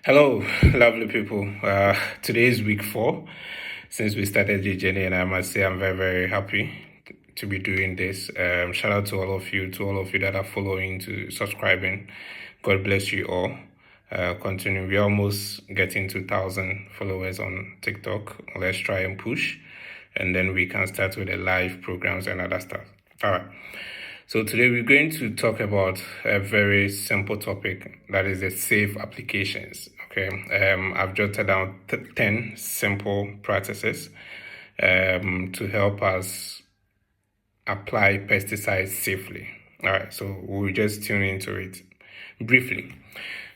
Hello, lovely people. Today is week 4 since we started the journey, and I must say I'm very, very happy to be doing this. Shout out to all of you that are following, to subscribing. God bless you all. Continue. We're almost getting to 1,000 followers on TikTok. Let's try and push, and then we can start with the live programs and other stuff. All right. So today we're going to talk about a very simple topic, that is the safe applications. Okay, I've jotted down 10 simple practices to help us apply pesticides safely. All right, so we'll just tune into it briefly.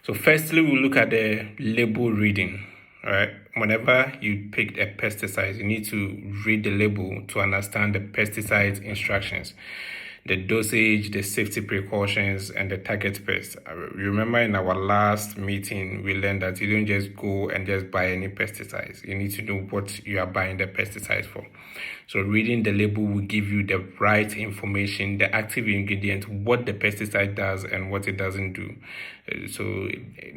So firstly, we'll look at the label reading. All right, whenever you pick a pesticide, you need to read the label to understand the pesticide instructions, the dosage, the safety precautions, and the target pest. Remember in our last meeting, we learned that you don't just go and just buy any pesticides. You need to know what you are buying the pesticides for. So reading the label will give you the right information, the active ingredient, what the pesticide does and what it doesn't do. So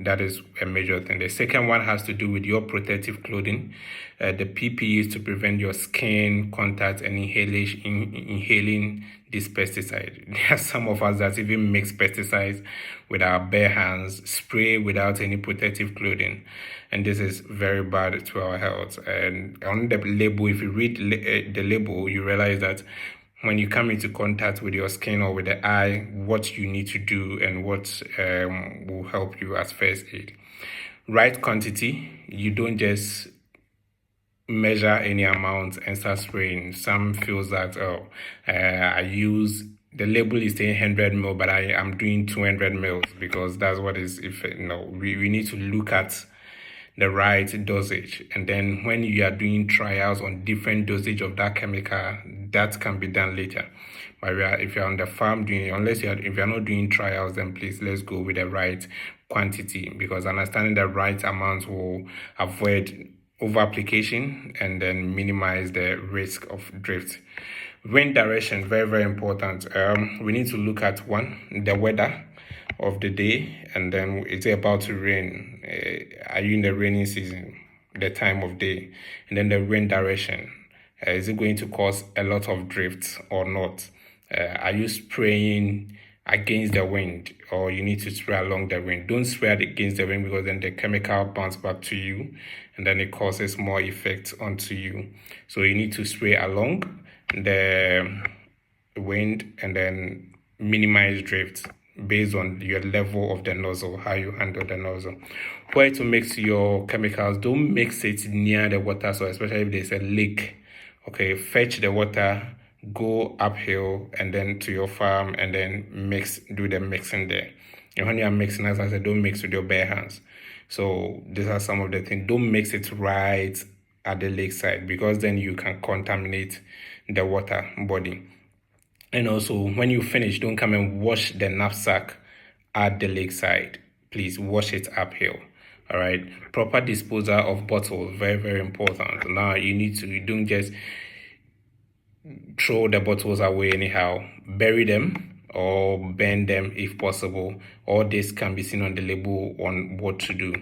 that is a major thing. The second one has to do with your protective clothing, the PPEs to prevent your skin contact and inhaling this pesticide. There are some of us that even mix pesticides with our bare hands, spray without any protective clothing, and this is very bad to our health. And on the label, if you read the label, you realize that when you come into contact with your skin or with the eye, what you need to do and what will help you as first aid. Right quantity, you don't just measure any amount and start spraying. Some feels that, I use, the label is saying 100 ml, but I am doing 200 mils because that's what is, if we need to look at the right dosage. And then when you are doing trials on different dosage of that chemical, that can be done later. But if you're on the farm doing, if you're not doing trials, then please let's go with the right quantity, because understanding the right amount will avoid over application and then minimize the risk of drift. Wind direction, very, very important. We need to look at the weather of the day, and then it's about to rain. Are you in the rainy season, the time of day? And then the wind direction. Is it going to cause a lot of drift or not? Are you spraying against the wind, or you need to spray along the wind? Don't spray against the wind, because then the chemical bounces back to you and then it causes more effect onto you. So you need to spray along the wind and then minimize drift based on your level of the nozzle, how you handle the nozzle. Where to mix your chemicals, don't mix it near the water, so especially if there's a leak. Okay, fetch the water, go uphill and then to your farm and then do the mixing there. And when you are mixing, as I said, don't mix with your bare hands. So these are some of the things. Don't mix it right at the lakeside, because then you can contaminate the water body. And also, when you finish, don't come and wash the knapsack at the lakeside. Please wash it uphill. All right. Proper disposal of bottles, very, very important. Now you don't just throw the bottles away anyhow. Bury them or burn them if possible. All this can be seen on the label on what to do.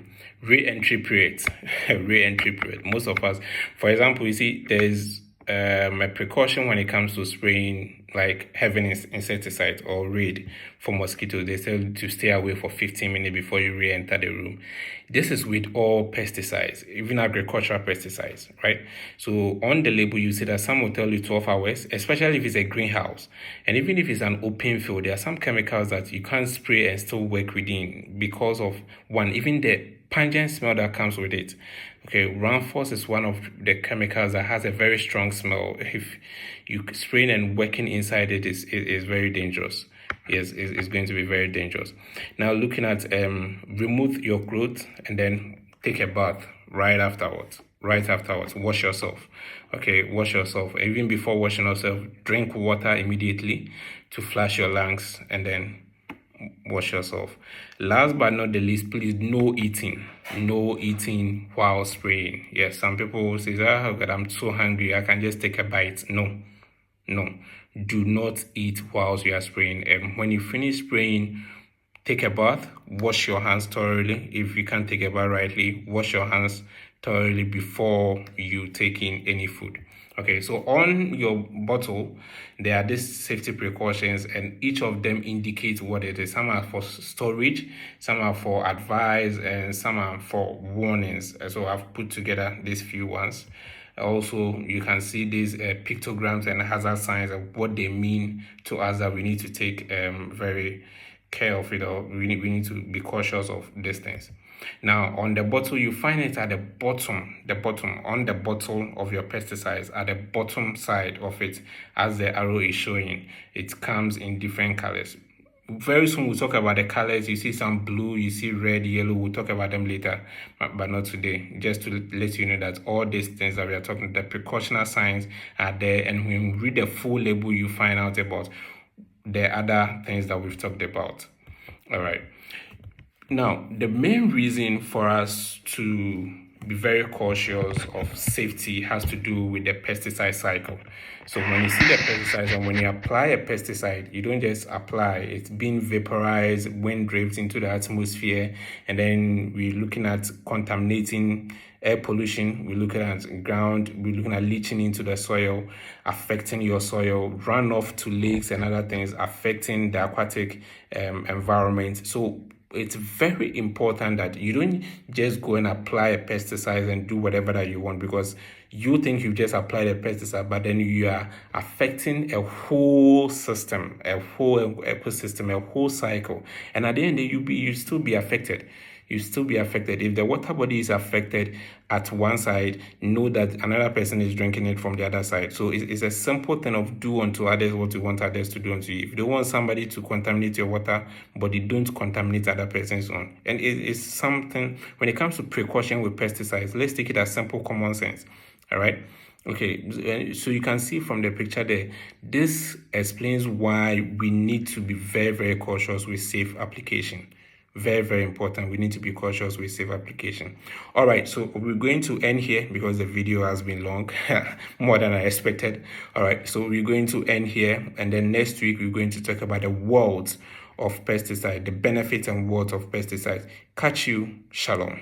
Re-entry period. Re-entry period. Most of us, for example, you see there's a precaution when it comes to spraying like heavy insecticide or raid for mosquitoes. They tell you to stay away for 15 minutes before you re-enter the room. This is with all pesticides, even agricultural pesticides, right? So on the label, you see that some will tell you 12 hours, especially if it's a greenhouse. And even if it's an open field, there are some chemicals that you can't spray and still work within because of even the pungent smell that comes with it. Okay, Ranforce is one of the chemicals that has a very strong smell. If you spraying and working inside it is very dangerous. Yes, it's going to be very dangerous. Now looking at remove your clothes and then take a bath right afterwards. Wash yourself. Okay, wash yourself. Even before washing yourself, drink water immediately to flush your lungs and then wash yourself. Last but not the least, please, no eating while spraying. Yes, some people will say, oh God, I'm so hungry, I can just take a bite. No, do not eat whilst you are spraying. And when you finish spraying, take a bath, wash your hands thoroughly. If you can't take a bath rightly, wash your hands thoroughly before you take in any food. Okay, so on your bottle, there are these safety precautions, and each of them indicates what it is. Some are for storage, some are for advice, and some are for warnings. So I've put together these few ones. Also, you can see these pictograms and hazard signs and what they mean to us, that we need to take very care of it, or we need to be cautious of these things. Now, on the bottle, you find it at the bottom on the bottle of your pesticides, at the bottom side of it, as the arrow is showing. It comes in different colors. Very soon we'll talk about the colors. You see some blue, you see red, yellow. We'll talk about them later, but not today. Just to let you know that all these things that we are talking, the precautionary signs are there, and when you read the full label, you find out about the other things that we've talked about. All right. Now, the main reason for us to be very cautious of safety has to do with the pesticide cycle. So when you see the pesticides, and when you apply a pesticide, you don't just apply, it's being vaporized, wind drifts into the atmosphere, and then we're looking at contaminating air pollution, we're looking at ground, we're looking at leaching into the soil, affecting your soil, runoff to lakes and other things, affecting the aquatic environment. So it's very important that you don't just go and apply a pesticide and do whatever that you want, because you think you just applied a pesticide, but then you are affecting a whole system, a whole ecosystem, a whole cycle. And at the end, you still be affected. You still be affected. If the water body is affected at one side, know that another person is drinking it from the other side. So it's a simple thing of do unto others what you want others to do unto you. If you don't want somebody to contaminate your water, but you don't contaminate other person's own. And it's something, when it comes to precaution with pesticides, let's take it as simple common sense. All right. Okay, so you can see from the picture there, this explains why we need to be very, very cautious with safe application. Very, very important. We need to be cautious with safe application. All right, so we're going to end here because the video has been long, more than I expected. All right, so we're going to end here, and then next week we're going to talk about the worlds of pesticide, the benefits and worlds of pesticides. Catch you. Shalom.